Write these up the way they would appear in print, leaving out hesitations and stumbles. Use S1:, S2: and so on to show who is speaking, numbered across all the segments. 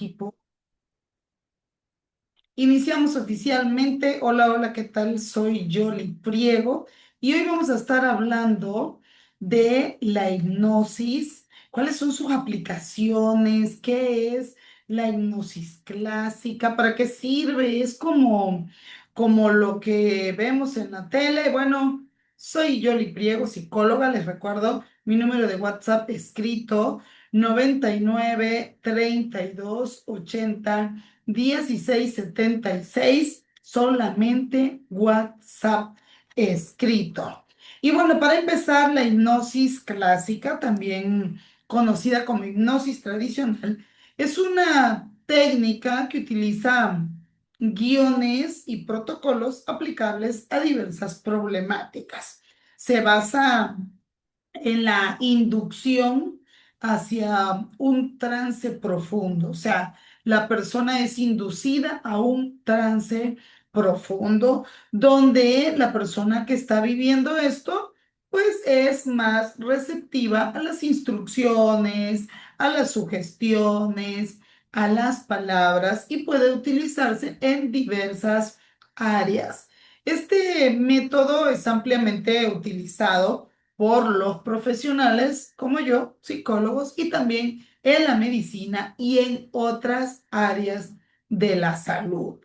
S1: equipo. Iniciamos oficialmente. Hola, hola, ¿qué tal? Soy Yoli Priego y hoy vamos a estar hablando de la hipnosis, cuáles son sus aplicaciones, qué es la hipnosis clásica, para qué sirve, es como lo que vemos en la tele. Bueno, soy Yoli Priego, psicóloga, les recuerdo mi número de WhatsApp escrito 99 32 80 1676, solamente WhatsApp escrito. Y bueno, para empezar, la hipnosis clásica, también conocida como hipnosis tradicional, es una técnica que utiliza guiones y protocolos aplicables a diversas problemáticas. Se basa en la inducción hacia un trance profundo. O sea, la persona es inducida a un trance profundo donde la persona que está viviendo esto, pues es más receptiva a las instrucciones, a las sugestiones, a las palabras y puede utilizarse en diversas áreas. Este método es ampliamente utilizado por los profesionales como yo, psicólogos, y también en la medicina y en otras áreas de la salud.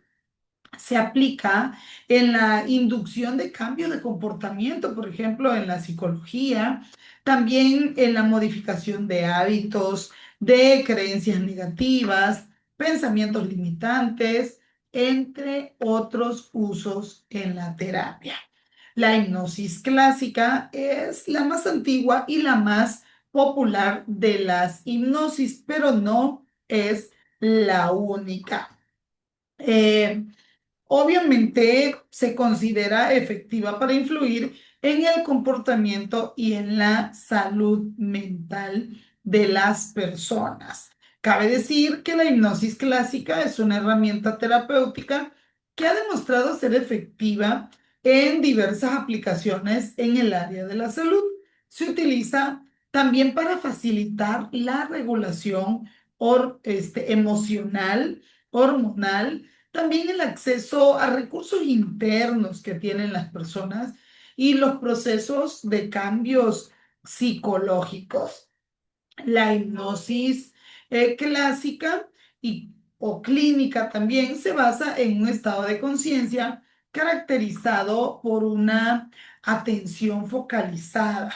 S1: Se aplica en la inducción de cambio de comportamiento, por ejemplo, en la psicología, también en la modificación de hábitos, de creencias negativas, pensamientos limitantes, entre otros usos en la terapia. La hipnosis clásica es la más antigua y la más popular de las hipnosis, pero no es la única. Eh, Obviamente se considera efectiva para influir en el comportamiento y en la salud mental de las personas. Cabe decir que la hipnosis clásica es una herramienta terapéutica que ha demostrado ser efectiva en diversas aplicaciones en el área de la salud. Se utiliza también para facilitar la regulación emocional, hormonal, también el acceso a recursos internos que tienen las personas y los procesos de cambios psicológicos. La hipnosis clásica o clínica también se basa en un estado de conciencia caracterizado por una atención focalizada.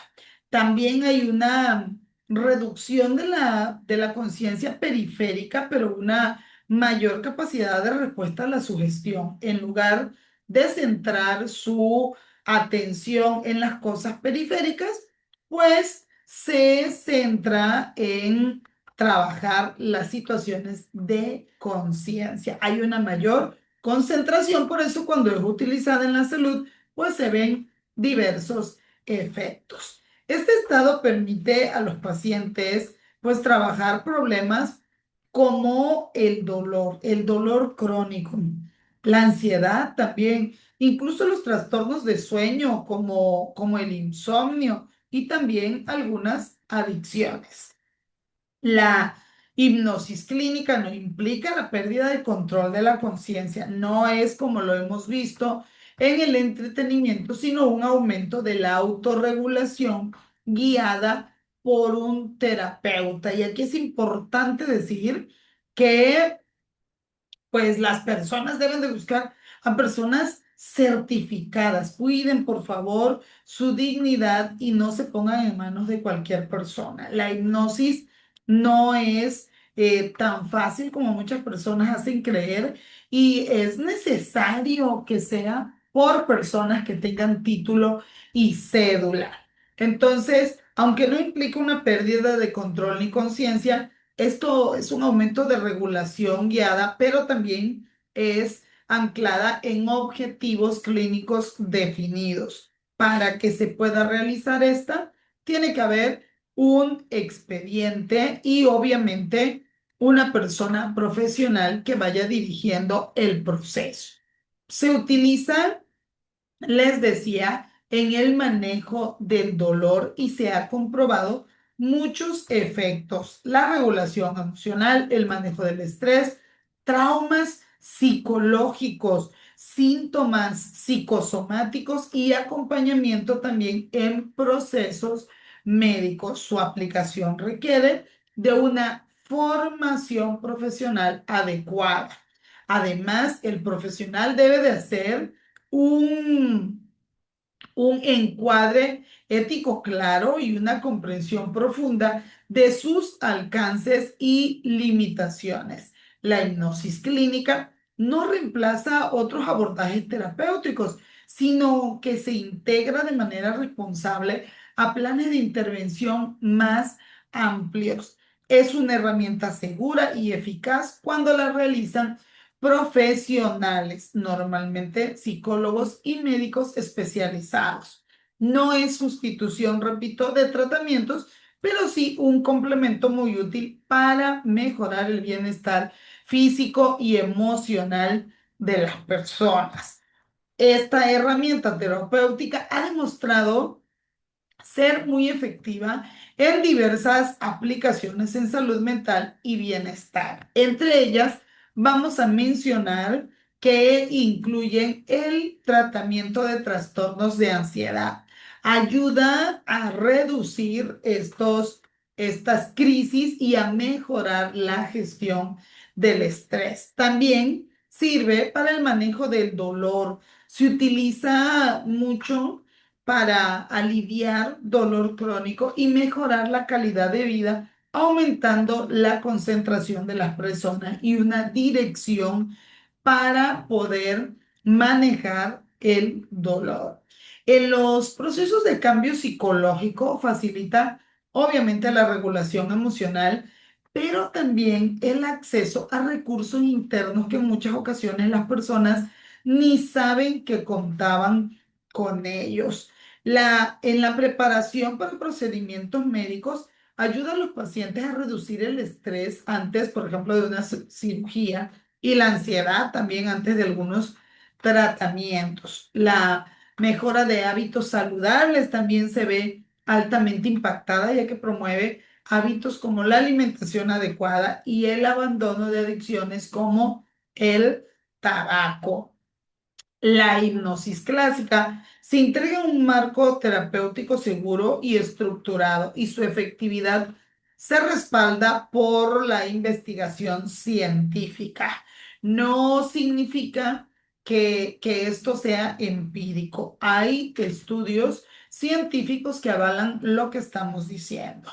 S1: También hay una reducción de la conciencia periférica, pero una mayor capacidad de respuesta a la sugestión. En lugar de centrar su atención en las cosas periféricas, pues se centra en trabajar las situaciones de conciencia. Hay una mayor concentración, por eso cuando es utilizada en la salud, pues se ven diversos efectos. Este estado permite a los pacientes pues trabajar problemas como el dolor crónico, la ansiedad también, incluso los trastornos de sueño como el insomnio y también algunas adicciones. La hipnosis clínica no implica la pérdida de control de la conciencia, no es como lo hemos visto en el entretenimiento, sino un aumento de la autorregulación guiada por un terapeuta. Y aquí es importante decir que pues las personas deben de buscar a personas certificadas. Cuiden, por favor, su dignidad y no se pongan en manos de cualquier persona. La hipnosis no es tan fácil como muchas personas hacen creer y es necesario que sea por personas que tengan título y cédula. Entonces, aunque no implica una pérdida de control ni conciencia, esto es un aumento de regulación guiada, pero también es anclada en objetivos clínicos definidos. Para que se pueda realizar esta, tiene que haber un expediente y obviamente una persona profesional que vaya dirigiendo el proceso. Se utiliza, les decía, en el manejo del dolor y se ha comprobado muchos efectos: la regulación emocional, el manejo del estrés, traumas psicológicos, síntomas psicosomáticos y acompañamiento también en procesos médicos. Su aplicación requiere de una formación profesional adecuada. Además, el profesional debe de hacer un encuadre ético claro y una comprensión profunda de sus alcances y limitaciones. La hipnosis clínica no reemplaza otros abordajes terapéuticos, sino que se integra de manera responsable a planes de intervención más amplios. Es una herramienta segura y eficaz cuando la realizan profesionales, normalmente psicólogos y médicos especializados. No es sustitución, repito, de tratamientos, pero sí un complemento muy útil para mejorar el bienestar físico y emocional de las personas. Esta herramienta terapéutica ha demostrado ser muy efectiva en diversas aplicaciones en salud mental y bienestar. Entre ellas, vamos a mencionar que incluyen el tratamiento de trastornos de ansiedad. Ayuda a reducir estas crisis y a mejorar la gestión del estrés. También sirve para el manejo del dolor. Se utiliza mucho para aliviar dolor crónico y mejorar la calidad de vida, aumentando la concentración de las personas y una dirección para poder manejar el dolor. En los procesos de cambio psicológico facilita obviamente la regulación emocional, pero también el acceso a recursos internos que en muchas ocasiones las personas ni saben que contaban con ellos. En la preparación para procedimientos médicos ayuda a los pacientes a reducir el estrés antes, por ejemplo, de una cirugía y la ansiedad también antes de algunos tratamientos. La mejora de hábitos saludables también se ve altamente impactada, ya que promueve hábitos como la alimentación adecuada y el abandono de adicciones como el tabaco. La hipnosis clásica se entrega un marco terapéutico seguro y estructurado, y su efectividad se respalda por la investigación científica. No significa que esto sea empírico. Hay estudios científicos que avalan lo que estamos diciendo.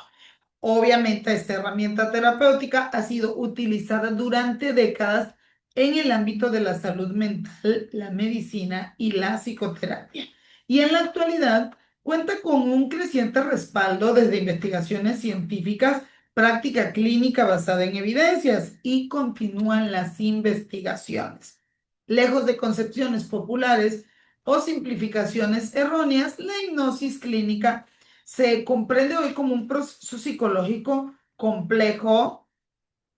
S1: Obviamente, esta herramienta terapéutica ha sido utilizada durante décadas en el ámbito de la salud mental, la medicina y la psicoterapia. Y en la actualidad cuenta con un creciente respaldo desde investigaciones científicas, práctica clínica basada en evidencias, y continúan las investigaciones. Lejos de concepciones populares o simplificaciones erróneas, la hipnosis clínica se comprende hoy como un proceso psicológico complejo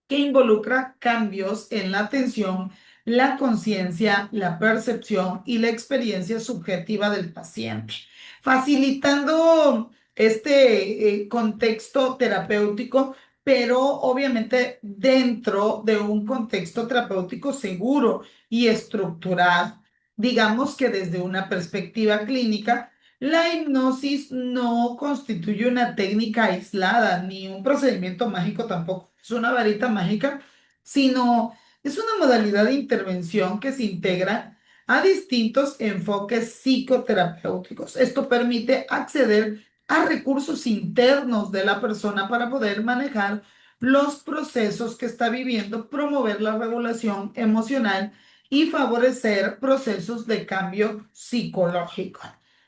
S1: que involucra cambios en la atención, la conciencia, la percepción y la experiencia subjetiva del paciente, facilitando este contexto terapéutico, pero obviamente dentro de un contexto terapéutico seguro y estructurado. Digamos que desde una perspectiva clínica, la hipnosis no constituye una técnica aislada ni un procedimiento mágico tampoco. Es una varita mágica, sino es una modalidad de intervención que se integra a distintos enfoques psicoterapéuticos. Esto permite acceder a recursos internos de la persona para poder manejar los procesos que está viviendo, promover la regulación emocional y favorecer procesos de cambio psicológico.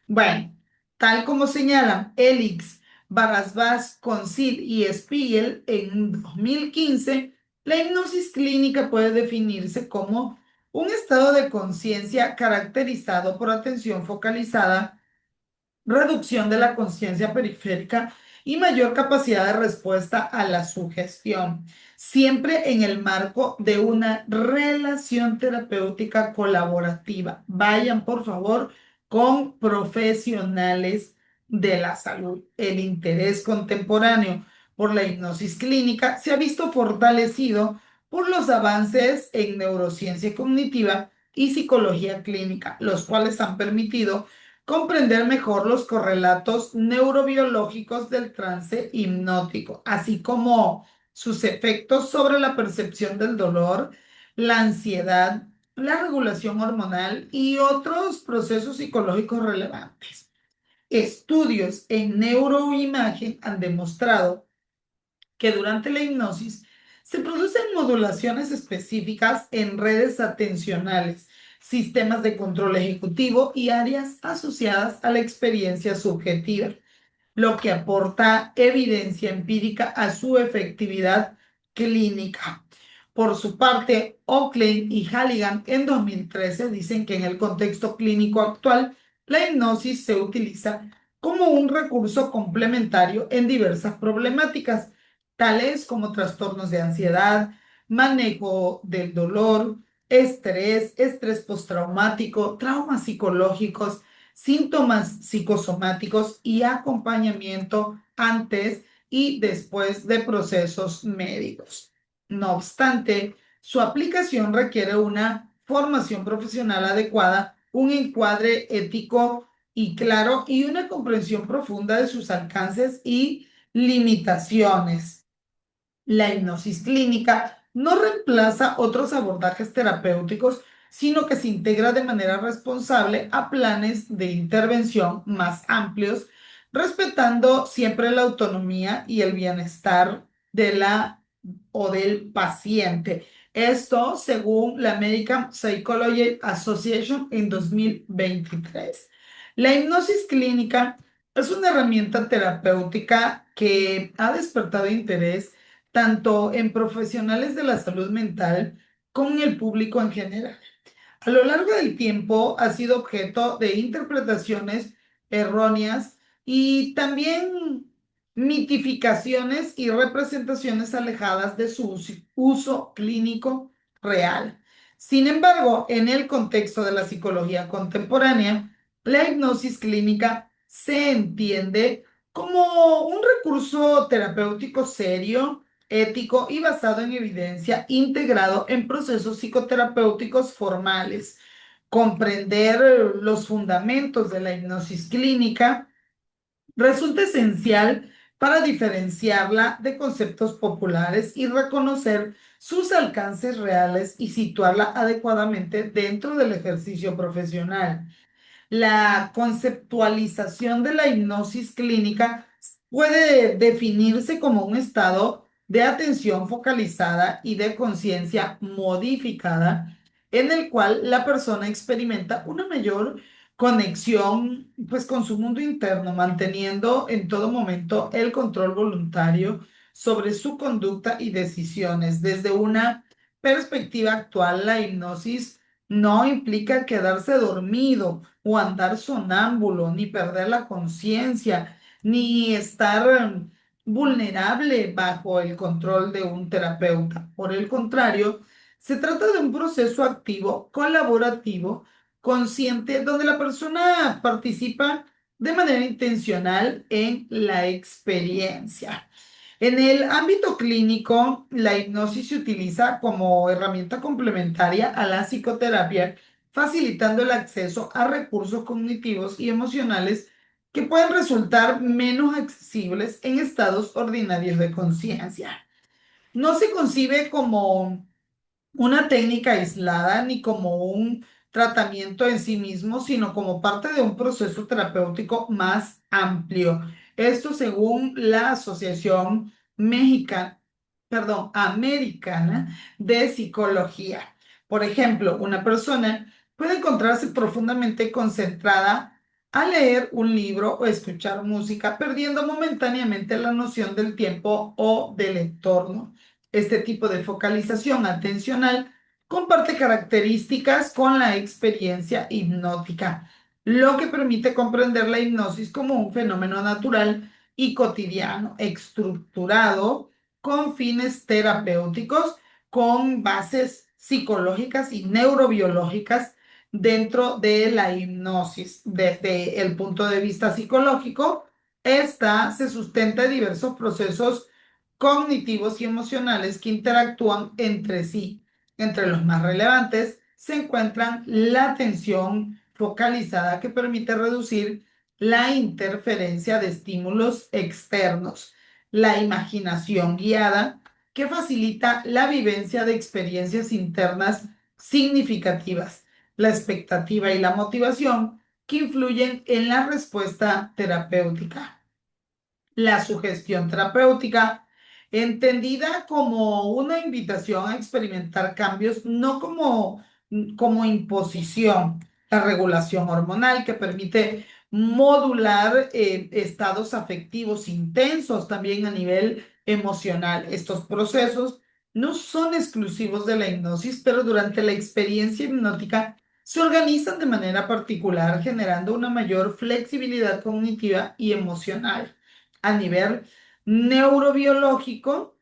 S1: Bueno, tal como señalan Elix, Barrasbás, Concil y Spiegel en 2015, la hipnosis clínica puede definirse como un estado de conciencia caracterizado por atención focalizada, reducción de la conciencia periférica y mayor capacidad de respuesta a la sugestión, siempre en el marco de una relación terapéutica colaborativa. Vayan, por favor, con profesionales de la salud. El interés contemporáneo por la hipnosis clínica se ha visto fortalecido por los avances en neurociencia cognitiva y psicología clínica, los cuales han permitido comprender mejor los correlatos neurobiológicos del trance hipnótico, así como sus efectos sobre la percepción del dolor, la ansiedad, la regulación hormonal y otros procesos psicológicos relevantes. Estudios en neuroimagen han demostrado que durante la hipnosis se producen modulaciones específicas en redes atencionales, sistemas de control ejecutivo y áreas asociadas a la experiencia subjetiva, lo que aporta evidencia empírica a su efectividad clínica. Por su parte, Oakland y Halligan en 2013 dicen que en el contexto clínico actual, la hipnosis se utiliza como un recurso complementario en diversas problemáticas, tales como trastornos de ansiedad, manejo del dolor, estrés postraumático, traumas psicológicos, síntomas psicosomáticos y acompañamiento antes y después de procesos médicos. No obstante, su aplicación requiere una formación profesional adecuada, un encuadre ético y claro y una comprensión profunda de sus alcances y limitaciones. La hipnosis clínica no reemplaza otros abordajes terapéuticos, sino que se integra de manera responsable a planes de intervención más amplios, respetando siempre la autonomía y el bienestar de la o del paciente. Esto según la American Psychology Association en 2023. La hipnosis clínica es una herramienta terapéutica que ha despertado interés tanto en profesionales de la salud mental como en el público en general. A lo largo del tiempo ha sido objeto de interpretaciones erróneas y también mitificaciones y representaciones alejadas de su uso clínico real. Sin embargo, en el contexto de la psicología contemporánea, la hipnosis clínica se entiende como un recurso terapéutico serio, ético y basado en evidencia, integrado en procesos psicoterapéuticos formales. Comprender los fundamentos de la hipnosis clínica resulta esencial para diferenciarla de conceptos populares y reconocer sus alcances reales y situarla adecuadamente dentro del ejercicio profesional. La conceptualización de la hipnosis clínica puede definirse como un estado de atención focalizada y de conciencia modificada en el cual la persona experimenta una mayor conexión pues con su mundo interno, manteniendo en todo momento el control voluntario sobre su conducta y decisiones. Desde una perspectiva actual, la hipnosis no implica quedarse dormido o andar sonámbulo, ni perder la conciencia, ni estar vulnerable bajo el control de un terapeuta. Por el contrario, se trata de un proceso activo, colaborativo, consciente, donde la persona participa de manera intencional en la experiencia. En el ámbito clínico, la hipnosis se utiliza como herramienta complementaria a la psicoterapia, facilitando el acceso a recursos cognitivos y emocionales que pueden resultar menos accesibles en estados ordinarios de conciencia. No se concibe como una técnica aislada ni como un tratamiento en sí mismo, sino como parte de un proceso terapéutico más amplio. Esto según la Asociación Mexicana, perdón, Americana de Psicología. Por ejemplo, una persona puede encontrarse profundamente concentrada a leer un libro o escuchar música, perdiendo momentáneamente la noción del tiempo o del entorno. Este tipo de focalización atencional comparte características con la experiencia hipnótica, lo que permite comprender la hipnosis como un fenómeno natural y cotidiano, estructurado con fines terapéuticos, con bases psicológicas y neurobiológicas dentro de la hipnosis. Desde el punto de vista psicológico, esta se sustenta en diversos procesos cognitivos y emocionales que interactúan entre sí. Entre los más relevantes se encuentran la atención focalizada, que permite reducir la interferencia de estímulos externos, la imaginación guiada, que facilita la vivencia de experiencias internas significativas, la expectativa y la motivación, que influyen en la respuesta terapéutica. La sugestión terapéutica, entendida como una invitación a experimentar cambios, no como imposición. La regulación hormonal, que permite modular estados afectivos intensos también a nivel emocional. Estos procesos no son exclusivos de la hipnosis, pero durante la experiencia hipnótica se organizan de manera particular, generando una mayor flexibilidad cognitiva y emocional. A nivel neurobiológico,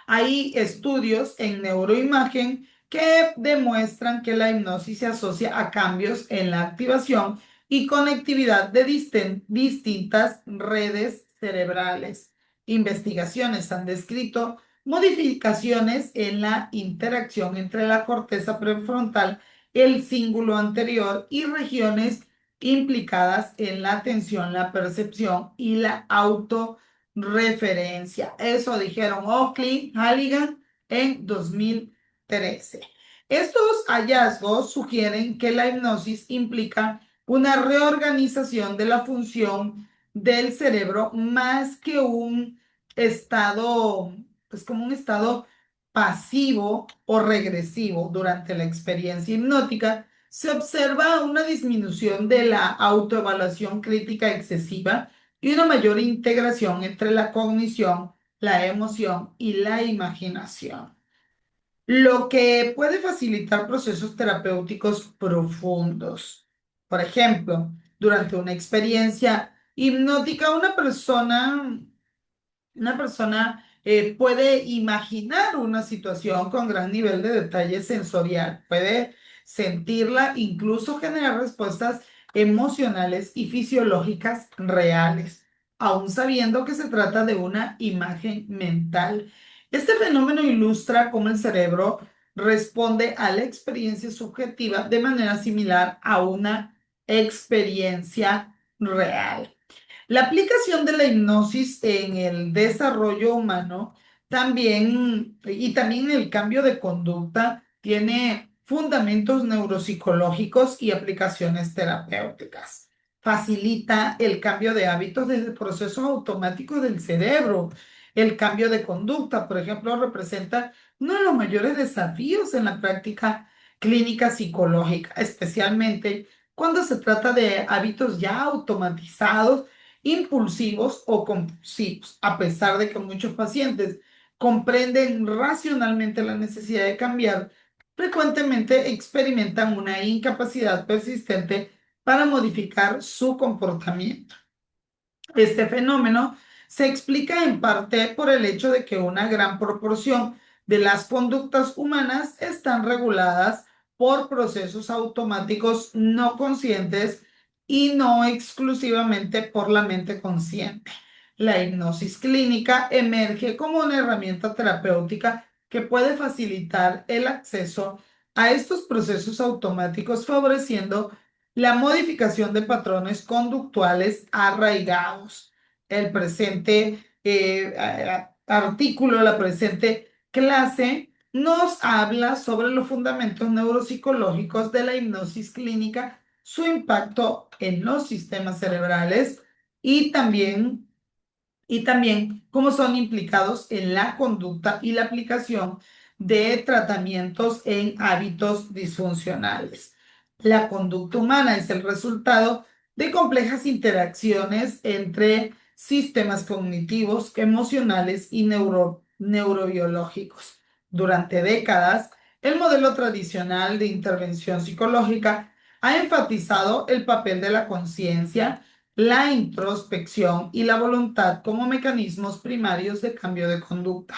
S1: hay estudios en neuroimagen que demuestran que la hipnosis se asocia a cambios en la activación y conectividad de distintas redes cerebrales. Investigaciones han descrito modificaciones en la interacción entre la corteza prefrontal, el cíngulo anterior y regiones implicadas en la atención, la percepción y la autorreferencia. Eso dijeron Oakley, Halligan en 2013. Estos hallazgos sugieren que la hipnosis implica una reorganización de la función del cerebro más que un estado, pues como un estado pasivo o regresivo. Durante la experiencia hipnótica se observa una disminución de la autoevaluación crítica excesiva y una mayor integración entre la cognición, la emoción y la imaginación, lo que puede facilitar procesos terapéuticos profundos. Por ejemplo, durante una experiencia hipnótica, una persona puede imaginar una situación con gran nivel de detalle sensorial, puede sentirla, incluso generar respuestas emocionales y fisiológicas reales, aun sabiendo que se trata de una imagen mental. Este fenómeno ilustra cómo el cerebro responde a la experiencia subjetiva de manera similar a una experiencia real. La aplicación de la hipnosis en el desarrollo humano también, y también en el cambio de conducta, tiene fundamentos neuropsicológicos y aplicaciones terapéuticas. Facilita el cambio de hábitos desde procesos automáticos del cerebro. El cambio de conducta, por ejemplo, representa uno de los mayores desafíos en la práctica clínica psicológica, especialmente cuando se trata de hábitos ya automatizados, impulsivos o compulsivos. A pesar de que muchos pacientes comprenden racionalmente la necesidad de cambiar, frecuentemente experimentan una incapacidad persistente para modificar su comportamiento. Este fenómeno se explica en parte por el hecho de que una gran proporción de las conductas humanas están reguladas por procesos automáticos no conscientes y no exclusivamente por la mente consciente. La hipnosis clínica emerge como una herramienta terapéutica que puede facilitar el acceso a estos procesos automáticos, favoreciendo la modificación de patrones conductuales arraigados. El presente artículo, la presente clase, nos habla sobre los fundamentos neuropsicológicos de la hipnosis clínica, su impacto en los sistemas cerebrales y también cómo son implicados en la conducta y la aplicación de tratamientos en hábitos disfuncionales. La conducta humana es el resultado de complejas interacciones entre sistemas cognitivos, emocionales y neurobiológicos. Durante décadas, el modelo tradicional de intervención psicológica ha enfatizado el papel de la conciencia, la introspección y la voluntad como mecanismos primarios de cambio de conducta.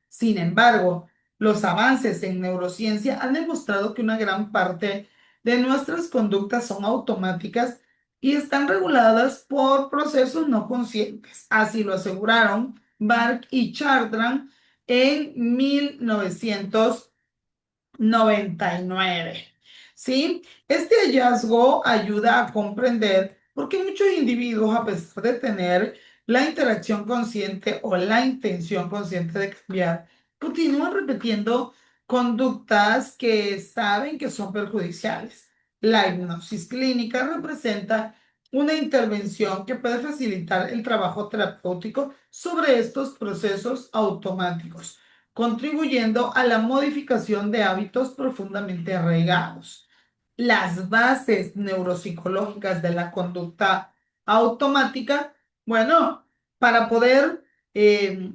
S1: Sin embargo, Los avances en neurociencia han demostrado que una gran parte de nuestras conductas son automáticas y están reguladas por procesos no conscientes. Así lo aseguraron Bark y Chardran en 1999. ¿Sí? Este hallazgo ayuda a comprender por qué muchos individuos, a pesar de tener la interacción consciente o la intención consciente de cambiar, continúan repitiendo conductas que saben que son perjudiciales. La hipnosis clínica representa una intervención que puede facilitar el trabajo terapéutico sobre estos procesos automáticos, contribuyendo a la modificación de hábitos profundamente arraigados. Las bases neuropsicológicas de la conducta automática, bueno, para poder eh,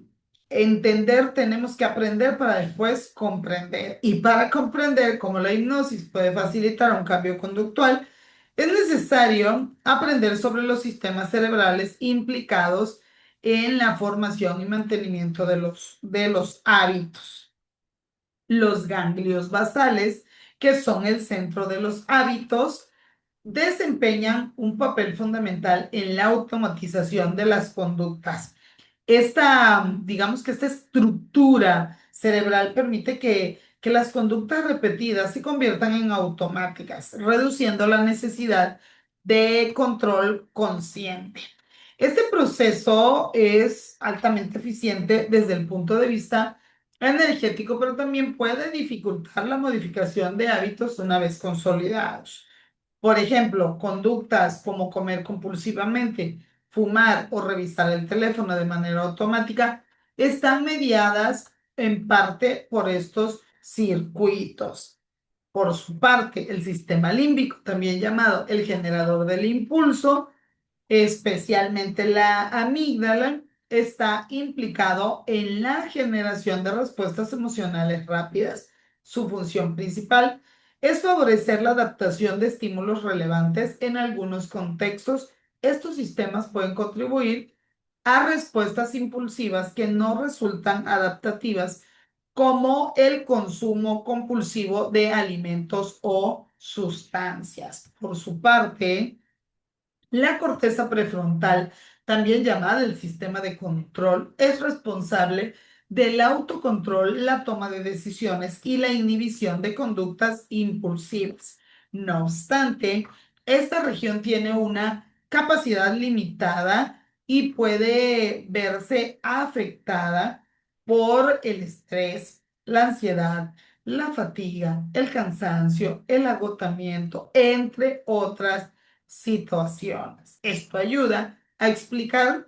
S1: entender tenemos que aprender para después comprender. Y para comprender cómo la hipnosis puede facilitar un cambio conductual, es necesario aprender sobre los sistemas cerebrales implicados en la formación y mantenimiento de los hábitos. Los ganglios basales, que son el centro de los hábitos, desempeñan un papel fundamental en la automatización de las conductas. Digamos que esta estructura cerebral permite que las conductas repetidas se conviertan en automáticas, reduciendo la necesidad de control consciente. Este proceso es altamente eficiente desde el punto de vista energético, pero también puede dificultar la modificación de hábitos una vez consolidados. Por ejemplo, conductas como comer compulsivamente, fumar o revisar el teléfono de manera automática están mediadas en parte por estos circuitos. Por su parte, el sistema límbico, también llamado el generador del impulso, especialmente la amígdala, está implicado en la generación de respuestas emocionales rápidas. Su función principal es favorecer la adaptación de estímulos relevantes en algunos contextos. Estos sistemas pueden contribuir a respuestas impulsivas que no resultan adaptativas, como el consumo compulsivo de alimentos o sustancias. Por su parte, la corteza prefrontal, también llamada el sistema de control, es responsable del autocontrol, la toma de decisiones y la inhibición de conductas impulsivas. No obstante, esta región tiene una capacidad limitada y puede verse afectada por el estrés, la ansiedad, la fatiga, el cansancio, el agotamiento, entre otras situaciones. Esto ayuda a explicar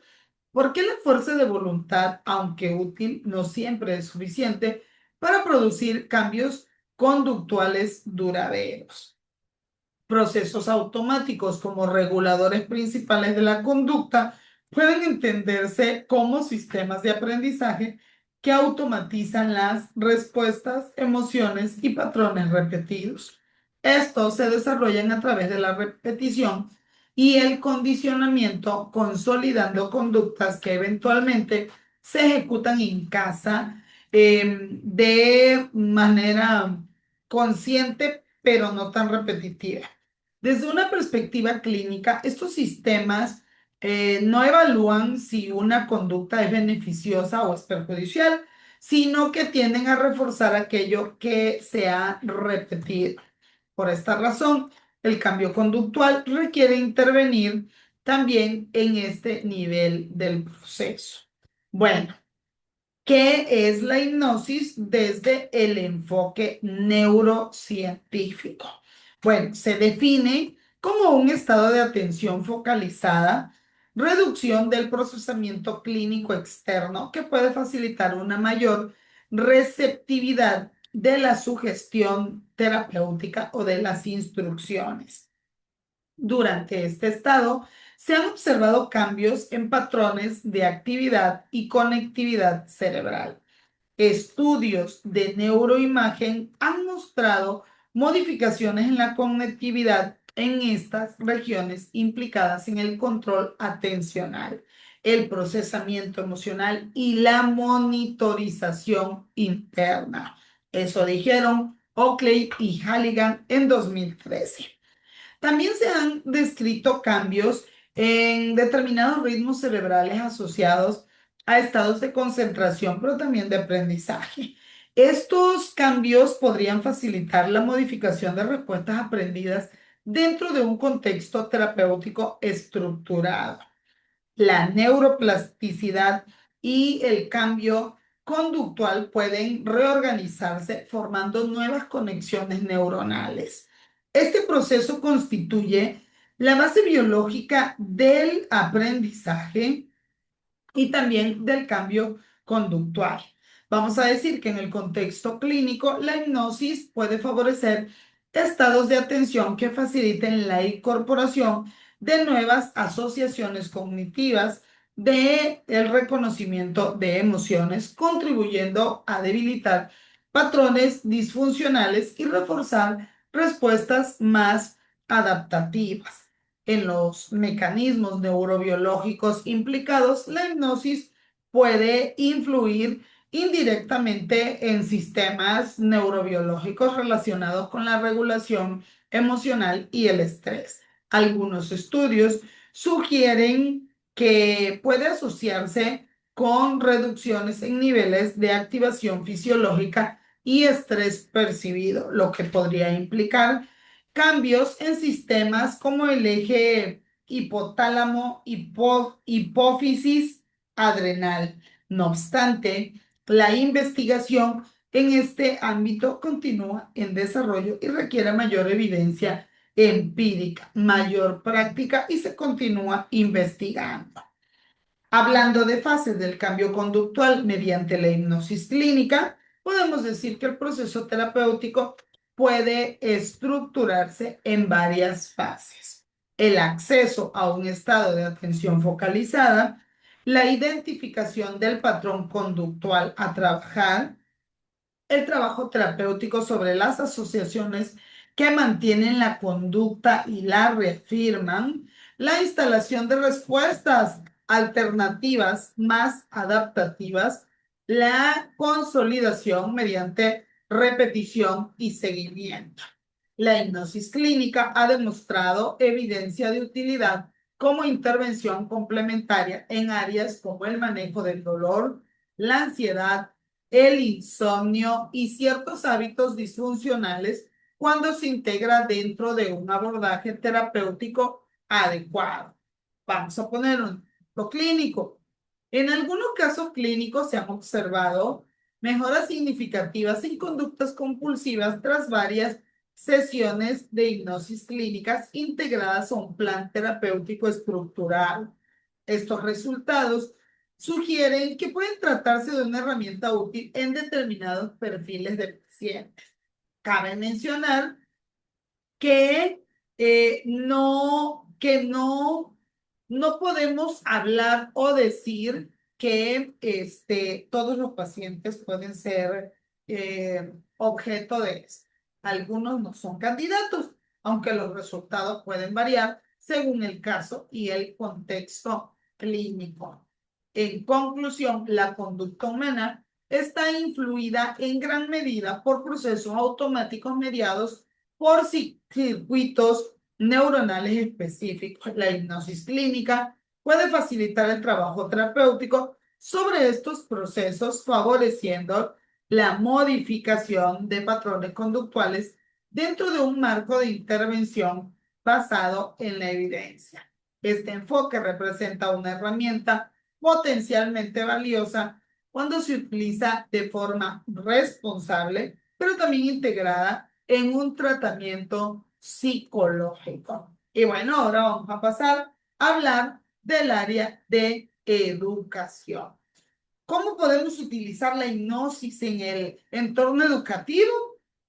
S1: por qué la fuerza de voluntad, aunque útil, no siempre es suficiente para producir cambios conductuales duraderos. Procesos automáticos como reguladores principales de la conducta pueden entenderse como sistemas de aprendizaje que automatizan las respuestas, emociones y patrones repetidos. Estos se desarrollan a través de la repetición y el condicionamiento, consolidando conductas que eventualmente se ejecutan en casa de manera consciente, pero no tan repetitiva. Desde una perspectiva clínica, estos sistemas no evalúan si una conducta es beneficiosa o es perjudicial, sino que tienden a reforzar aquello que se ha repetido. Por esta razón, el cambio conductual requiere intervenir también en este nivel del proceso. Bueno, ¿qué es la hipnosis desde el enfoque neurocientífico? Bueno, se define como un estado de atención focalizada, reducción del procesamiento clínico externo que puede facilitar una mayor receptividad de la sugestión terapéutica o de las instrucciones. Durante este estado, se han observado cambios en patrones de actividad y conectividad cerebral. Estudios de neuroimagen han mostrado modificaciones en la conectividad en estas regiones implicadas en el control atencional, el procesamiento emocional y la monitorización interna. Eso dijeron Oakley y Halligan en 2013. También se han descrito cambios en determinados ritmos cerebrales asociados a estados de concentración, pero también de aprendizaje. Estos cambios podrían facilitar la modificación de respuestas aprendidas dentro de un contexto terapéutico estructurado. La neuroplasticidad y el cambio conductual pueden reorganizarse formando nuevas conexiones neuronales. Este proceso constituye la base biológica del aprendizaje y también del cambio conductual. Vamos a decir que en el contexto clínico, la hipnosis puede favorecer estados de atención que faciliten la incorporación de nuevas asociaciones cognitivas, de el reconocimiento de emociones, contribuyendo a debilitar patrones disfuncionales y reforzar respuestas más adaptativas. En los mecanismos neurobiológicos implicados, la hipnosis puede influir indirectamente en sistemas neurobiológicos relacionados con la regulación emocional y el estrés. Algunos estudios sugieren que puede asociarse con reducciones en niveles de activación fisiológica y estrés percibido, lo que podría implicar cambios en sistemas como el eje hipotálamo, hipófisis adrenal. No obstante, la investigación en este ámbito continúa en desarrollo y requiere mayor evidencia empírica, mayor práctica y se continúa investigando. Hablando de fases del cambio conductual mediante la hipnosis clínica, podemos decir que el proceso terapéutico puede estructurarse en varias fases. El acceso a un estado de atención focalizada, la identificación del patrón conductual a trabajar, el trabajo terapéutico sobre las asociaciones que mantienen la conducta y la reafirman, la instalación de respuestas alternativas más adaptativas, la consolidación mediante repetición y seguimiento. La hipnosis clínica ha demostrado evidencia de utilidad como intervención complementaria en áreas como el manejo del dolor, la ansiedad, el insomnio y ciertos hábitos disfuncionales cuando se integra dentro de un abordaje terapéutico adecuado. Vamos a poner un ejemplo clínico. En algunos casos clínicos se han observado mejoras significativas en conductas compulsivas tras varias sesiones de hipnosis clínicas integradas a un plan terapéutico estructural. Estos resultados sugieren que pueden tratarse de una herramienta útil en determinados perfiles de pacientes. Cabe mencionar que no podemos hablar o decir que todos los pacientes pueden ser objeto de esto. Algunos no son candidatos, aunque los resultados pueden variar según el caso y el contexto clínico. En conclusión, la conducta humana está influida en gran medida por procesos automáticos mediados por circuitos neuronales específicos. La hipnosis clínica puede facilitar el trabajo terapéutico sobre estos procesos, favoreciendo la modificación de patrones conductuales dentro de un marco de intervención basado en la evidencia. Este enfoque representa una herramienta potencialmente valiosa cuando se utiliza de forma responsable, pero también integrada en un tratamiento psicológico. Y bueno, ahora vamos a pasar a hablar del área de educación. ¿Cómo podemos utilizar la hipnosis en el entorno educativo?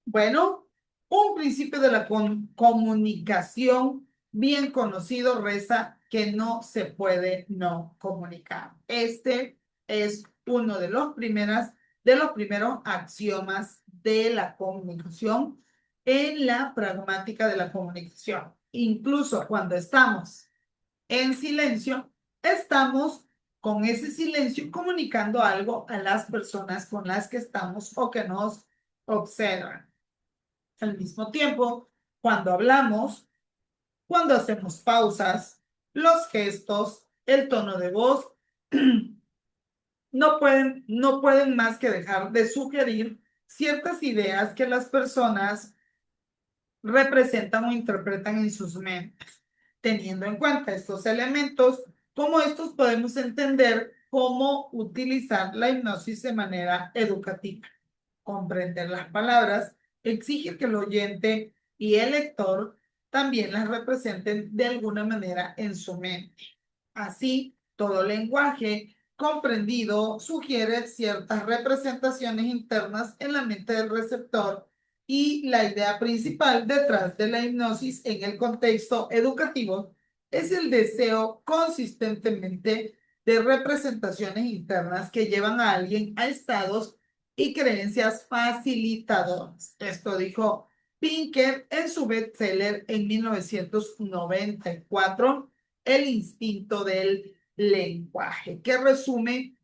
S1: Bueno, un principio de la comunicación bien conocido reza que no se puede no comunicar. Este es uno de los primeros axiomas de la comunicación en la pragmática de la comunicación. Incluso cuando estamos en silencio, estamos con ese silencio comunicando algo a las personas con las que estamos o que nos observan. Al mismo tiempo, cuando hablamos, cuando hacemos pausas, los gestos, el tono de voz, no pueden más que dejar de sugerir ciertas ideas que las personas representan o interpretan en sus mentes. Teniendo en cuenta estos elementos, como estos podemos entender cómo utilizar la hipnosis de manera educativa. Comprender las palabras exige que el oyente y el lector también las representen de alguna manera en su mente. Así, todo lenguaje comprendido sugiere ciertas representaciones internas en la mente del receptor y la idea principal detrás de la hipnosis en el contexto educativo es el deseo consistentemente de representaciones internas que llevan a alguien a estados y creencias facilitadoras. Esto dijo Pinker en su bestseller en 1994, El instinto del lenguaje, que resume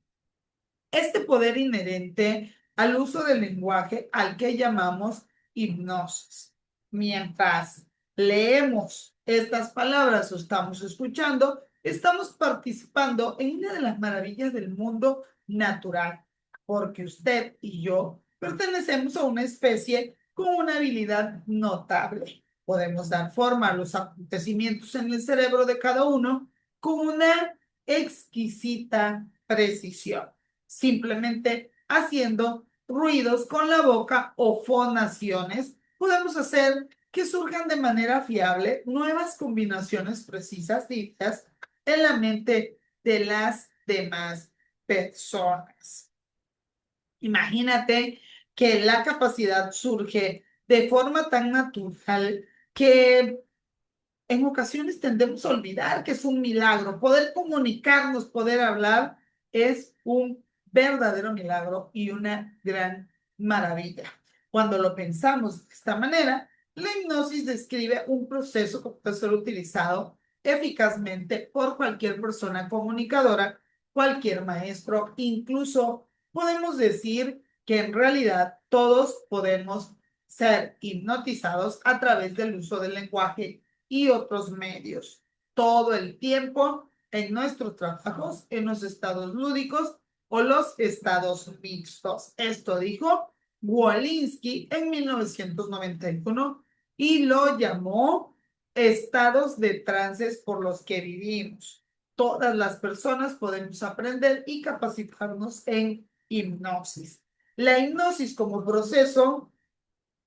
S1: este poder inherente al uso del lenguaje al que llamamos hipnosis. Mientras leemos estas palabras o estamos escuchando, estamos participando en una de las maravillas del mundo natural, porque usted y yo pertenecemos a una especie con una habilidad notable. Podemos dar forma a los acontecimientos en el cerebro de cada uno con una exquisita precisión, simplemente haciendo ruidos con la boca o fonaciones. Podemos hacer que surjan de manera fiable nuevas combinaciones precisas de ideas en la mente de las demás personas. Imagínate que la capacidad surge de forma tan natural que en ocasiones tendemos a olvidar que es un milagro. Poder comunicarnos, poder hablar, es un verdadero milagro y una gran maravilla. Cuando lo pensamos de esta manera, la hipnosis describe un proceso que puede ser utilizado eficazmente por cualquier persona comunicadora, cualquier maestro, incluso podemos decir que en realidad todos podemos ser hipnotizados a través del uso del lenguaje y otros medios todo el tiempo en nuestros trabajos, en los estados lúdicos o los estados mixtos. Esto dijo Walensky en 1991 y lo llamó estados de trances por los que vivimos. Todas las personas podemos aprender y capacitarnos en hipnosis. La hipnosis como proceso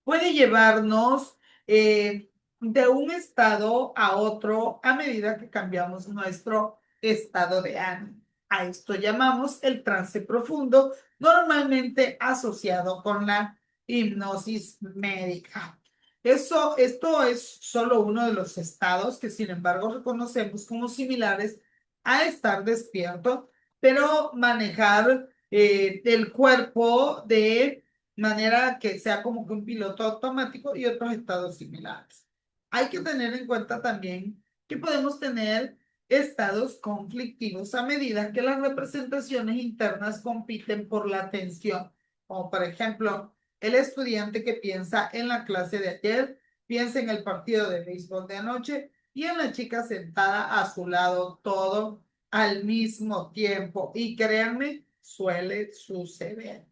S1: puede llevarnos de un estado a otro a medida que cambiamos nuestro estado de ánimo. A esto llamamos el trance profundo, normalmente asociado con la hipnosis médica. Esto es solo uno de los estados que, sin embargo, reconocemos como similares a estar despierto, pero manejar el cuerpo de manera que sea como que un piloto automático y otros estados similares. Hay que tener en cuenta también que podemos tener estados conflictivos a medida que las representaciones internas compiten por la atención, como por ejemplo el estudiante que piensa en la clase de ayer, piensa en el partido de béisbol de anoche y en la chica sentada a su lado, todo al mismo tiempo. Y créanme, suele suceder.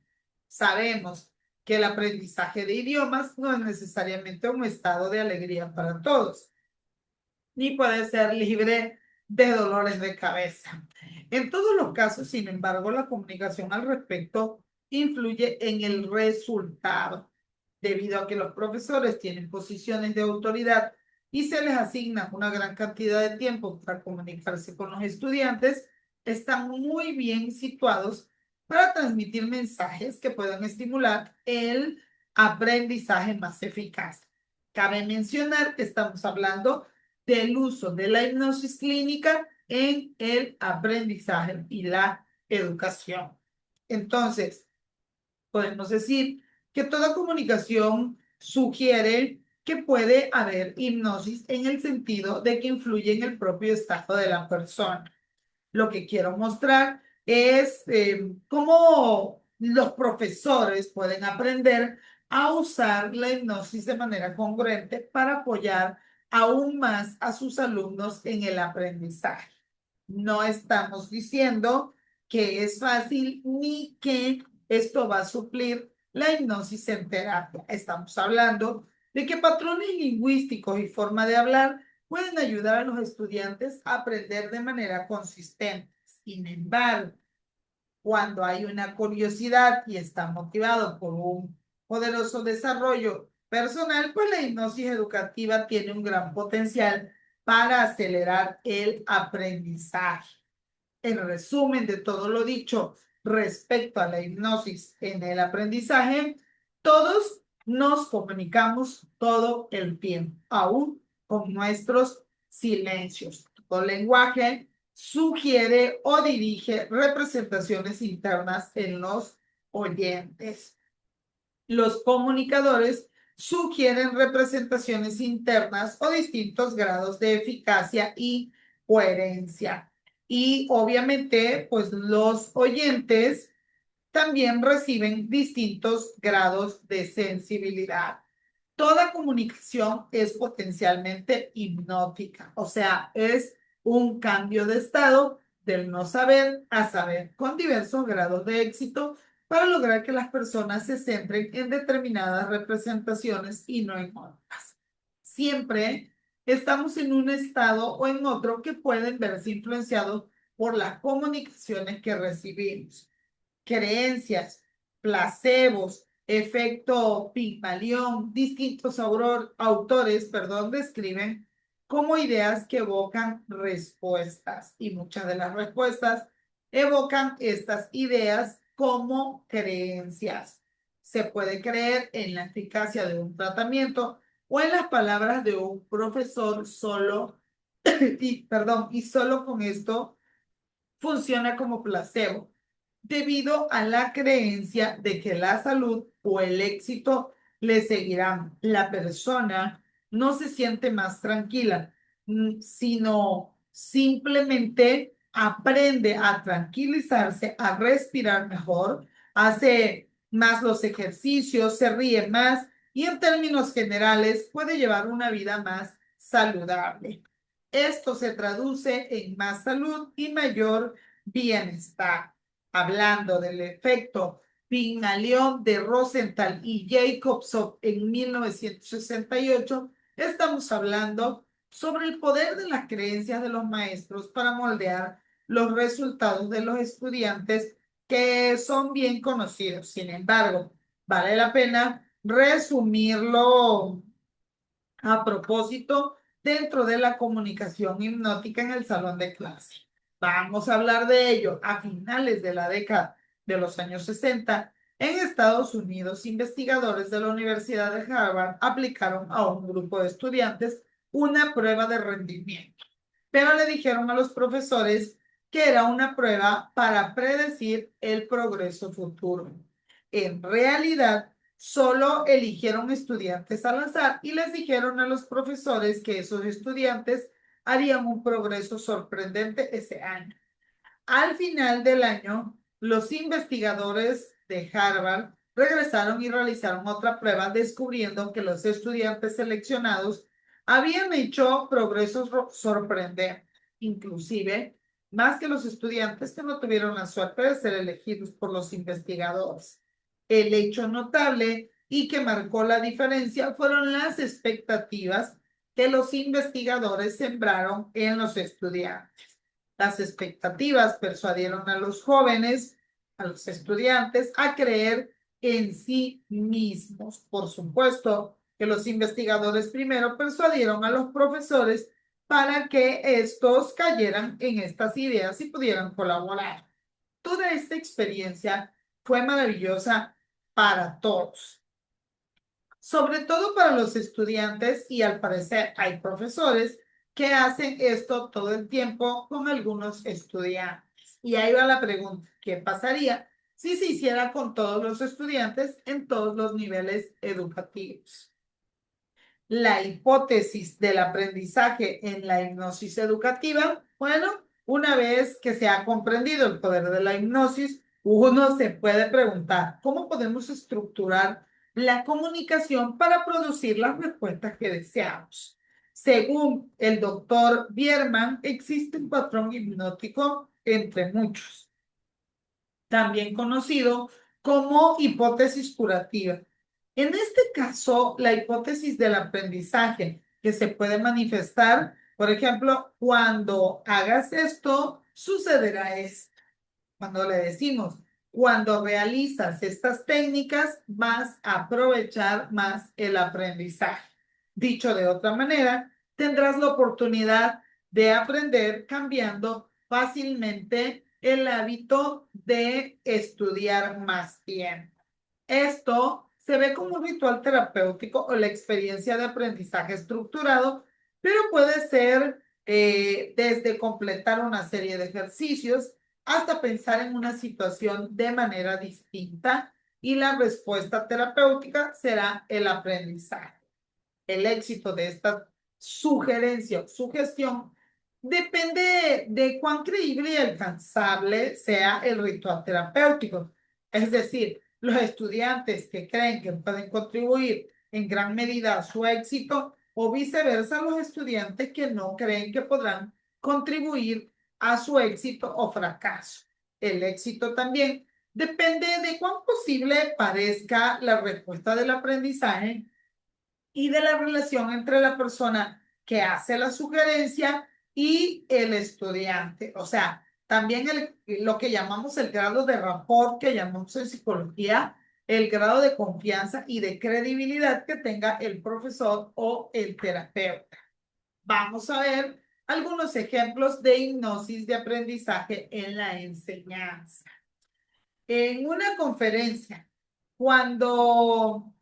S1: Sabemos que el aprendizaje de idiomas no es necesariamente un estado de alegría para todos, ni puede ser libre de dolores de cabeza. En todos los casos, sin embargo, la comunicación al respecto influye en el resultado, debido a que los profesores tienen posiciones de autoridad y se les asigna una gran cantidad de tiempo para comunicarse con los estudiantes, están muy bien situados para transmitir mensajes que puedan estimular el aprendizaje más eficaz. Cabe mencionar que estamos hablando del uso de la hipnosis clínica en el aprendizaje y la educación. Entonces, podemos decir que toda comunicación sugiere que puede haber hipnosis en el sentido de que influye en el propio estado de la persona. Lo que quiero mostrar es cómo los profesores pueden aprender a usar la hipnosis de manera congruente para apoyar aún más a sus alumnos en el aprendizaje. No estamos diciendo que es fácil ni que esto va a suplir la hipnosis en terapia. Estamos hablando de que patrones lingüísticos y forma de hablar pueden ayudar a los estudiantes a aprender de manera consistente. Sin embargo, cuando hay una curiosidad y está motivado por un poderoso desarrollo personal, pues la hipnosis educativa tiene un gran potencial para acelerar el aprendizaje. En resumen de todo lo dicho respecto a la hipnosis en el aprendizaje, todos nos comunicamos todo el tiempo, aún con nuestros silencios. Todo lenguaje sugiere o dirige representaciones internas en los oyentes. Los comunicadores sugieren representaciones internas o distintos grados de eficacia y coherencia. Y obviamente, pues los oyentes también reciben distintos grados de sensibilidad. Toda comunicación es potencialmente hipnótica, o sea, es un cambio de estado del no saber a saber con diversos grados de éxito para lograr que las personas se centren en determinadas representaciones y no en otras. Siempre estamos en un estado o en otro que pueden verse influenciados por las comunicaciones que recibimos. Creencias, placebos, efecto Pigmalión, distintos autores, describen como ideas que evocan respuestas y muchas de las respuestas evocan estas ideas como creencias. Se puede creer en la eficacia de un tratamiento o en las palabras de un profesor solo y solo con esto funciona como placebo debido a la creencia de que la salud o el éxito le seguirán. La persona no se siente más tranquila, sino simplemente aprende a tranquilizarse, a respirar mejor, hace más los ejercicios, se ríe más y en términos generales puede llevar una vida más saludable. Esto se traduce en más salud y mayor bienestar. Hablando del efecto Pygmalion de Rosenthal y Jacobson en 1968, estamos hablando sobre el poder de las creencias de los maestros para moldear los resultados de los estudiantes que son bien conocidos. Sin embargo, vale la pena resumirlo a propósito dentro de la comunicación hipnótica en el salón de clase. Vamos a hablar de ello. A finales de la década de los años 60, en Estados Unidos, investigadores de la Universidad de Harvard aplicaron a un grupo de estudiantes una prueba de rendimiento, pero le dijeron a los profesores que era una prueba para predecir el progreso futuro. En realidad, solo eligieron estudiantes al azar y les dijeron a los profesores que esos estudiantes harían un progreso sorprendente ese año. Al final del año, los investigadores de Harvard regresaron y realizaron otra prueba descubriendo que los estudiantes seleccionados habían hecho progresos sorprendentes, inclusive más que los estudiantes que no tuvieron la suerte de ser elegidos por los investigadores. El hecho notable y que marcó la diferencia fueron las expectativas que los investigadores sembraron en los estudiantes. Las expectativas persuadieron a los jóvenes, a los estudiantes, a creer en sí mismos. Por supuesto que los investigadores primero persuadieron a los profesores para que estos cayeran en estas ideas y pudieran colaborar. Toda esta experiencia fue maravillosa para todos, sobre todo para los estudiantes, y al parecer hay profesores que hacen esto todo el tiempo con algunos estudiantes. Y ahí va la pregunta, ¿qué pasaría si se hiciera con todos los estudiantes en todos los niveles educativos? La hipótesis del aprendizaje en la hipnosis educativa, bueno, una vez que se ha comprendido el poder de la hipnosis, uno se puede preguntar, ¿cómo podemos estructurar la comunicación para producir las respuestas que deseamos. Según el doctor Bierman, existe un patrón hipnótico entre muchos, también conocido como hipótesis curativa. En este caso, la hipótesis del aprendizaje que se puede manifestar, por ejemplo, cuando hagas esto, sucederá esto. Cuando le decimos, cuando realizas estas técnicas, vas a aprovechar más el aprendizaje. Dicho de otra manera, tendrás la oportunidad de aprender cambiando fácilmente el hábito de estudiar más tiempo. Esto se ve como un ritual terapéutico o la experiencia de aprendizaje estructurado, pero puede ser desde completar una serie de ejercicios hasta pensar en una situación de manera distinta y la respuesta terapéutica será el aprendizaje. El éxito de esta sugerencia o sugestión depende de cuán creíble y alcanzable sea el ritual terapéutico. Es decir, los estudiantes que creen que pueden contribuir en gran medida a su éxito o viceversa, los estudiantes que no creen que podrán contribuir a su éxito o fracaso. El éxito también depende de cuán posible parezca la respuesta del aprendizaje y de la relación entre la persona que hace la sugerencia y el estudiante. O sea, también lo que llamamos el grado de rapport, que llamamos en psicología, el grado de confianza y de credibilidad que tenga el profesor o el terapeuta. Vamos a ver algunos ejemplos de hipnosis de aprendizaje en la enseñanza. En una conferencia, cuando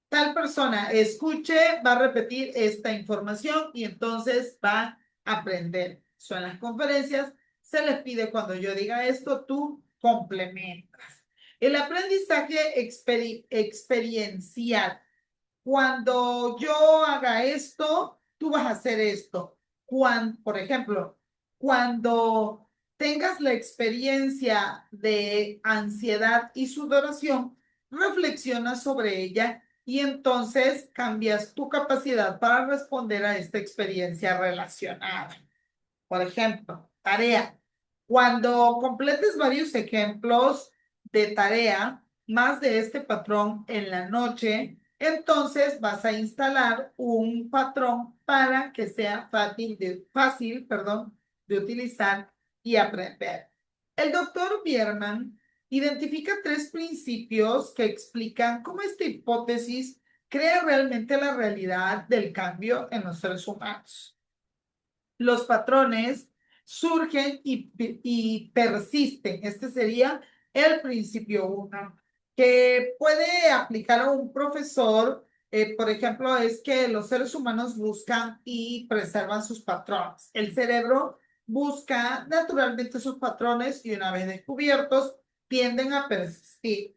S1: tal persona escuche, va a repetir esta información y entonces va a aprender. Son las conferencias, se les pide cuando yo diga esto, tú complementas. El aprendizaje experiencial. Cuando yo haga esto, tú vas a hacer esto. Por ejemplo, cuando tengas la experiencia de ansiedad y sudoración, reflexiona sobre ella y entonces cambias tu capacidad para responder a esta experiencia relacionada. Por ejemplo, tarea. Cuando completes varios ejemplos de tarea, más de este patrón en la noche, entonces vas a instalar un patrón para que sea fácil de utilizar y aprender. El doctor Bierman identifica tres principios que explican cómo esta hipótesis crea realmente la realidad del cambio en los seres humanos. Los patrones surgen y persisten. Este sería el principio uno, que puede aplicar a un profesor. Por ejemplo, es que los seres humanos buscan y preservan sus patrones. El cerebro busca naturalmente sus patrones y una vez descubiertos, tienden a persistir.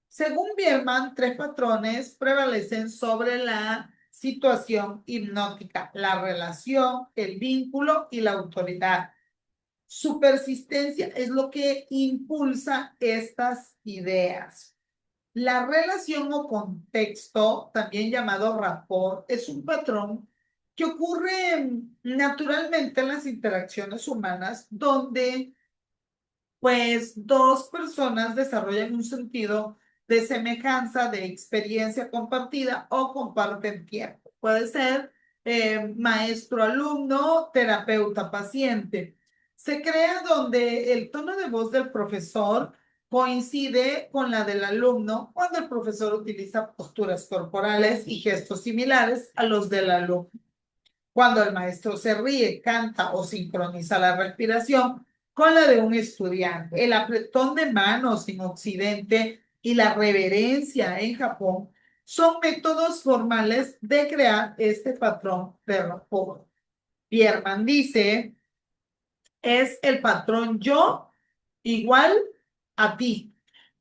S1: Según Bierman, tres patrones prevalecen sobre la situación hipnótica: la relación, el vínculo y la autoridad. Su persistencia es lo que impulsa estas ideas. La relación o contexto, también llamado rapport, es un patrón que ocurre naturalmente en las interacciones humanas donde pues dos personas desarrollan un sentido de semejanza, de experiencia compartida o comparten tiempo. Puede ser maestro-alumno, terapeuta-paciente. Se crea donde el tono de voz del profesor coincide con la del alumno cuando el profesor utiliza posturas corporales y gestos similares a los del alumno. Cuando el maestro se ríe, canta o sincroniza la respiración con la de un estudiante. El apretón de manos en Occidente y la reverencia en Japón son métodos formales de crear este patrón de rapport. Bierman dice, es el patrón yo igual a ti.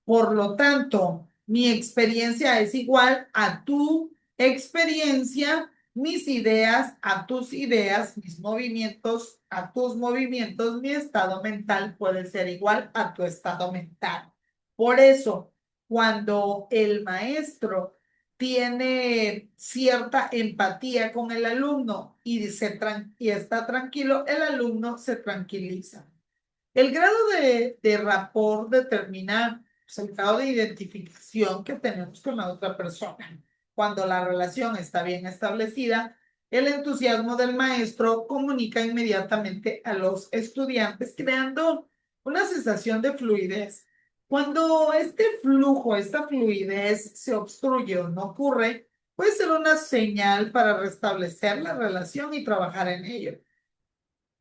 S1: Por lo tanto, mi experiencia es igual a tu experiencia, mis ideas a tus ideas, mis movimientos a tus movimientos, mi estado mental puede ser igual a tu estado mental. Por eso, cuando el maestro tiene cierta empatía con el alumno y está tranquilo, el alumno se tranquiliza. El grado de rapport determina pues, el grado de identificación que tenemos con la otra persona. Cuando la relación está bien establecida, el entusiasmo del maestro comunica inmediatamente a los estudiantes, creando una sensación de fluidez. Cuando este flujo, esta fluidez se obstruye o no ocurre, puede ser una señal para restablecer la relación y trabajar en ello.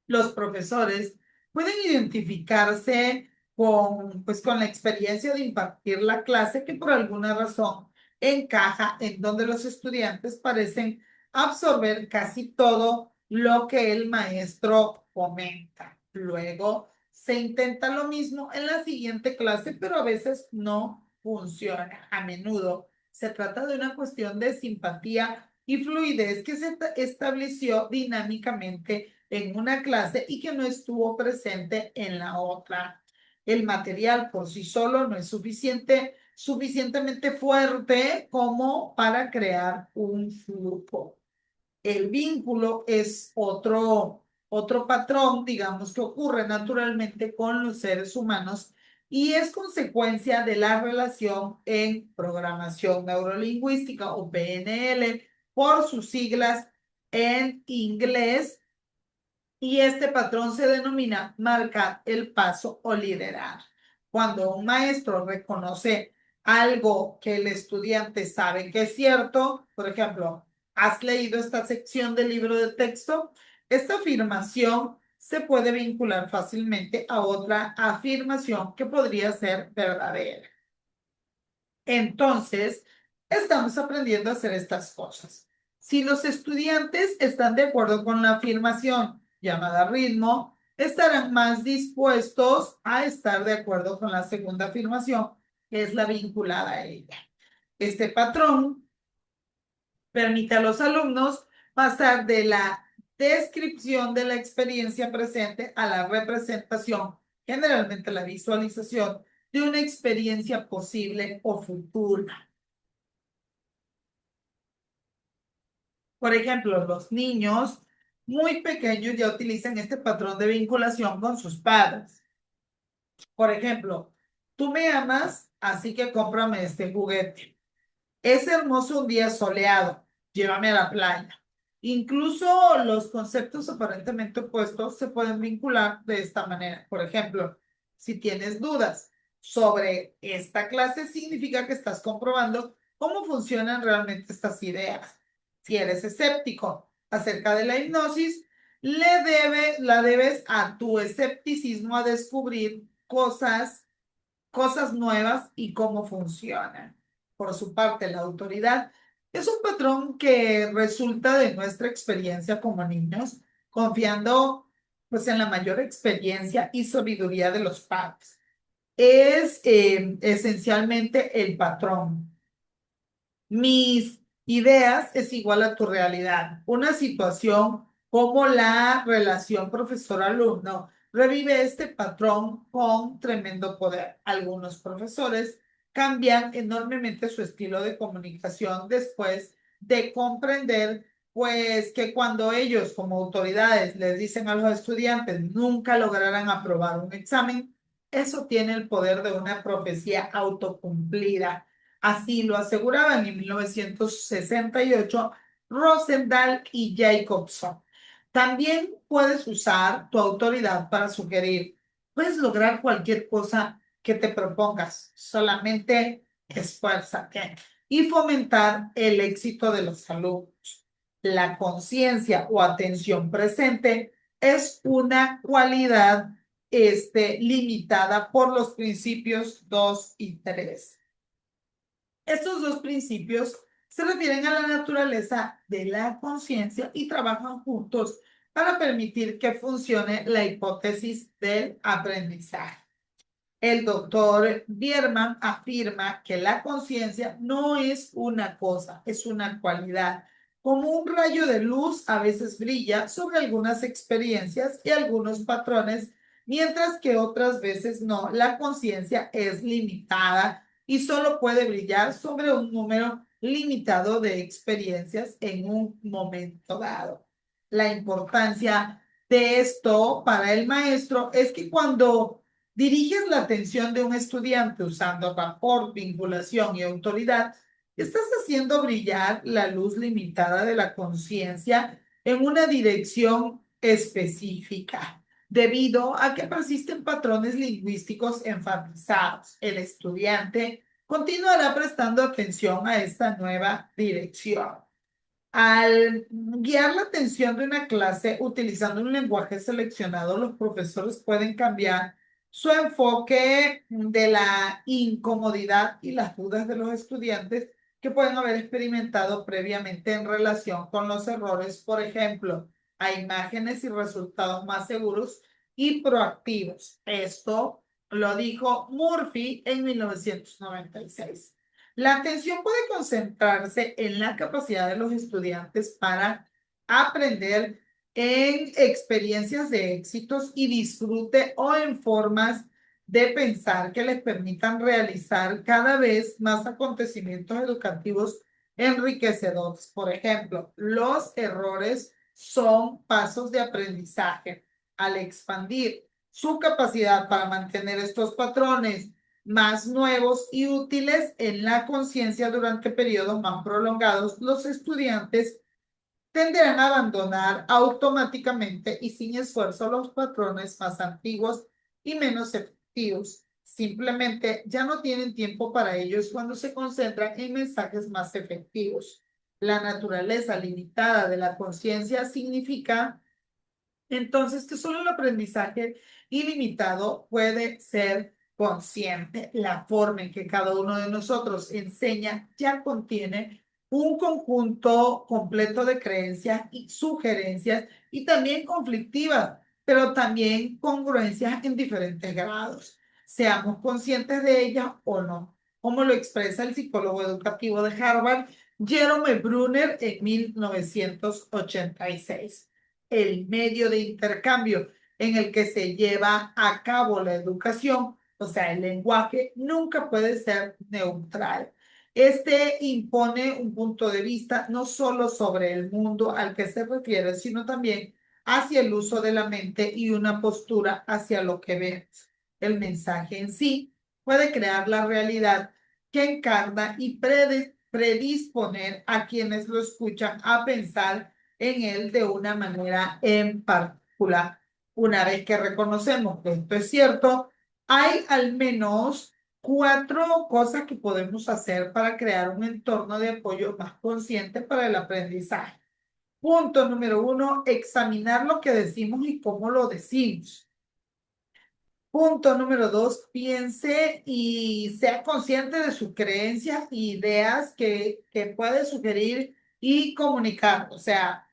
S1: Los profesores pueden identificarse con la experiencia de impartir la clase que por alguna razón encaja en donde los estudiantes parecen absorber casi todo lo que el maestro comenta. Luego se intenta lo mismo en la siguiente clase, pero a veces no funciona. A menudo se trata de una cuestión de simpatía y fluidez que se estableció dinámicamente en una clase y que no estuvo presente en la otra. El material por sí solo no es suficientemente fuerte como para crear un flujo. El vínculo es otro patrón, digamos, que ocurre naturalmente con los seres humanos y es consecuencia de la relación en programación neurolingüística o PNL por sus siglas en inglés, y este patrón se denomina marcar el paso o liderar. Cuando un maestro reconoce algo que el estudiante sabe que es cierto, por ejemplo, ¿has leído esta sección del libro de texto? Esta afirmación se puede vincular fácilmente a otra afirmación que podría ser verdadera. Entonces, estamos aprendiendo a hacer estas cosas. Si los estudiantes están de acuerdo con la afirmación llamada ritmo, estarán más dispuestos a estar de acuerdo con la segunda afirmación, que es la vinculada a ella. Este patrón permite a los alumnos pasar de la descripción de la experiencia presente a la representación, generalmente la visualización de una experiencia posible o futura. Por ejemplo, los niños muy pequeños ya utilizan este patrón de vinculación con sus padres. Por ejemplo, tú me amas, así que cómprame este juguete. Es hermoso un día soleado, llévame a la playa. Incluso los conceptos aparentemente opuestos se pueden vincular de esta manera. Por ejemplo, si tienes dudas sobre esta clase, significa que estás comprobando cómo funcionan realmente estas ideas. Si eres escéptico acerca de la hipnosis, la debes a tu escepticismo a descubrir cosas nuevas y cómo funcionan. Por su parte, la autoridad es un patrón que resulta de nuestra experiencia como niños, confiando pues en la mayor experiencia y sabiduría de los padres. Es esencialmente el patrón. Mis ideas es igual a tu realidad. Una situación como la relación profesor-alumno revive este patrón con tremendo poder. Algunos profesores cambian enormemente su estilo de comunicación después de comprender, pues, que cuando ellos como autoridades les dicen a los estudiantes nunca lograrán aprobar un examen, eso tiene el poder de una profecía autocumplida. Así lo aseguraban en 1968 Rosendahl y Jacobson. También puedes usar tu autoridad para sugerir. Puedes lograr cualquier cosa que te propongas, solamente esfuérzate y fomentar el éxito de los alumnos. La conciencia o atención presente es una cualidad limitada por los principios 2 y 3. Estos dos principios se refieren a la naturaleza de la conciencia y trabajan juntos para permitir que funcione la hipótesis del aprendizaje. El doctor Bierman afirma que la conciencia no es una cosa, es una cualidad. Como un rayo de luz a veces brilla sobre algunas experiencias y algunos patrones, mientras que otras veces no. La conciencia es limitada y solo puede brillar sobre un número limitado de experiencias en un momento dado. La importancia de esto para el maestro es que cuando diriges la atención de un estudiante usando rapport, vinculación y autoridad, estás haciendo brillar la luz limitada de la conciencia en una dirección específica, debido a que persisten patrones lingüísticos enfatizados. El estudiante continuará prestando atención a esta nueva dirección. Al guiar la atención de una clase utilizando un lenguaje seleccionado, los profesores pueden cambiar su enfoque de la incomodidad y las dudas de los estudiantes que pueden haber experimentado previamente en relación con los errores, por ejemplo, a imágenes y resultados más seguros y proactivos. Esto lo dijo Murphy en 1996. La atención puede concentrarse en la capacidad de los estudiantes para aprender en experiencias de éxitos y disfrute o en formas de pensar que les permitan realizar cada vez más acontecimientos educativos enriquecedores. Por ejemplo, los errores son pasos de aprendizaje. Al expandir su capacidad para mantener estos patrones más nuevos y útiles en la conciencia durante periodos más prolongados, los estudiantes tenderán a abandonar automáticamente y sin esfuerzo los patrones más antiguos y menos efectivos. Simplemente ya no tienen tiempo para ellos cuando se concentran en mensajes más efectivos. La naturaleza limitada de la conciencia significa entonces que solo el aprendizaje ilimitado puede ser consciente. La forma en que cada uno de nosotros enseña ya contiene un conjunto completo de creencias y sugerencias y también conflictivas, pero también congruencias en diferentes grados. Seamos conscientes de ellas o no, como lo expresa el psicólogo educativo de Harvard, Jerome Brunner, en 1986. El medio de intercambio en el que se lleva a cabo la educación, o sea, el lenguaje, nunca puede ser neutral. Este impone un punto de vista no solo sobre el mundo al que se refiere, sino también hacia el uso de la mente y una postura hacia lo que vemos. El mensaje en sí puede crear la realidad que encarna y predisponer a quienes lo escuchan a pensar en él de una manera en particular. Una vez que reconocemos que esto es cierto, hay al menos 4 cosas que podemos hacer para crear un entorno de apoyo más consciente para el aprendizaje. Punto número 1, examinar lo que decimos y cómo lo decimos. Punto número 2, piense y sea consciente de sus creencias e ideas que puede sugerir y comunicar. O sea,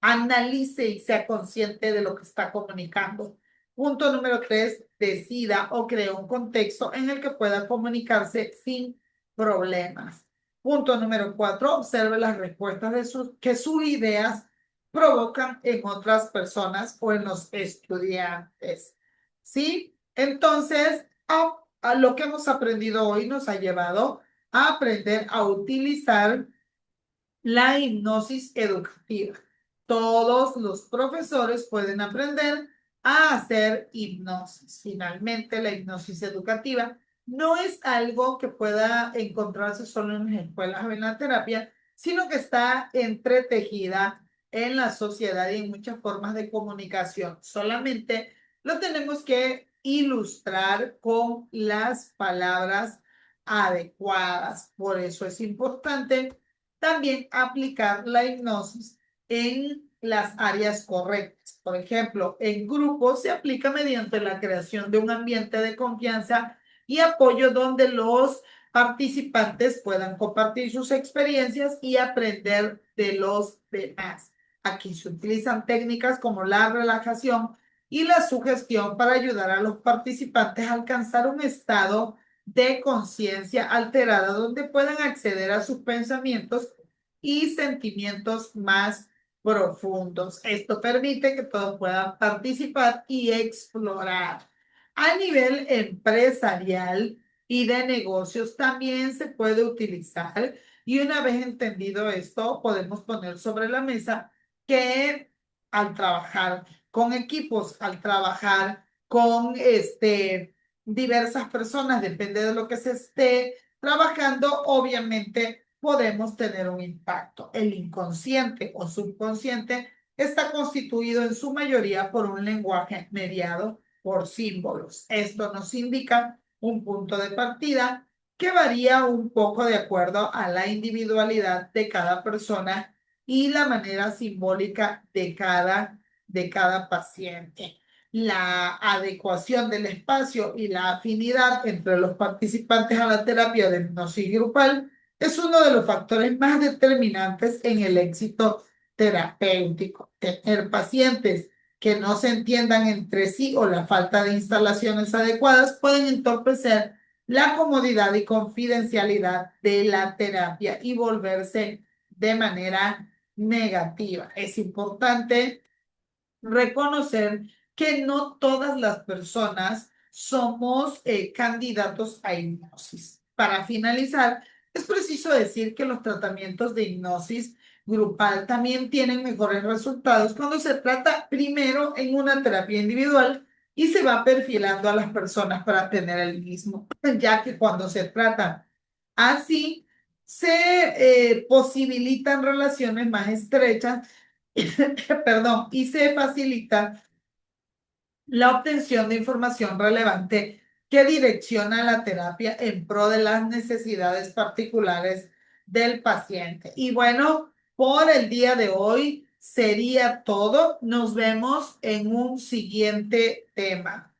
S1: analice y sea consciente de lo que está comunicando. Punto número 3, decida o cree un contexto en el que pueda comunicarse sin problemas. Punto número 4, observe las respuestas que sus ideas provocan en otras personas o en los estudiantes. ¿Sí? Entonces, a lo que hemos aprendido hoy nos ha llevado a aprender a utilizar la hipnosis educativa. Todos los profesores pueden aprender a hacer hipnosis. Finalmente, la hipnosis educativa no es algo que pueda encontrarse solo en las escuelas o en la terapia, sino que está entretejida en la sociedad y en muchas formas de comunicación. Solamente lo tenemos que ilustrar con las palabras adecuadas. Por eso es importante también aplicar la hipnosis en las áreas correctas. Por ejemplo, en grupos se aplica mediante la creación de un ambiente de confianza y apoyo donde los participantes puedan compartir sus experiencias y aprender de los demás. Aquí se utilizan técnicas como la relajación y la sugestión para ayudar a los participantes a alcanzar un estado de conciencia alterada donde puedan acceder a sus pensamientos y sentimientos más profundos. Esto permite que todos puedan participar y explorar. A nivel empresarial, y de negocios también se puede utilizar. Y una vez entendido esto, podemos poner sobre la mesa que al trabajar con equipos, al trabajar con diversas personas, depende de lo que se esté trabajando, obviamente podemos tener un impacto. El inconsciente o subconsciente está constituido en su mayoría por un lenguaje mediado por símbolos. Esto nos indica un punto de partida que varía un poco de acuerdo a la individualidad de cada persona y la manera simbólica de cada paciente. La adecuación del espacio y la afinidad entre los participantes a la terapia de hipnosis grupal es uno de los factores más determinantes en el éxito terapéutico. Tener pacientes que no se entiendan entre sí o la falta de instalaciones adecuadas pueden entorpecer la comodidad y confidencialidad de la terapia y volverse de manera negativa. Es importante reconocer que no todas las personas somos candidatos a hipnosis. Para finalizar, es preciso decir que los tratamientos de hipnosis grupal también tienen mejores resultados cuando se trata primero en una terapia individual y se va perfilando a las personas para tener el mismo, ya que cuando se trata así, se posibilitan relaciones más estrechas perdón, y se facilita la obtención de información relevante que direcciona la terapia en pro de las necesidades particulares del paciente. Y bueno, por el día de hoy sería todo. Nos vemos en un siguiente tema.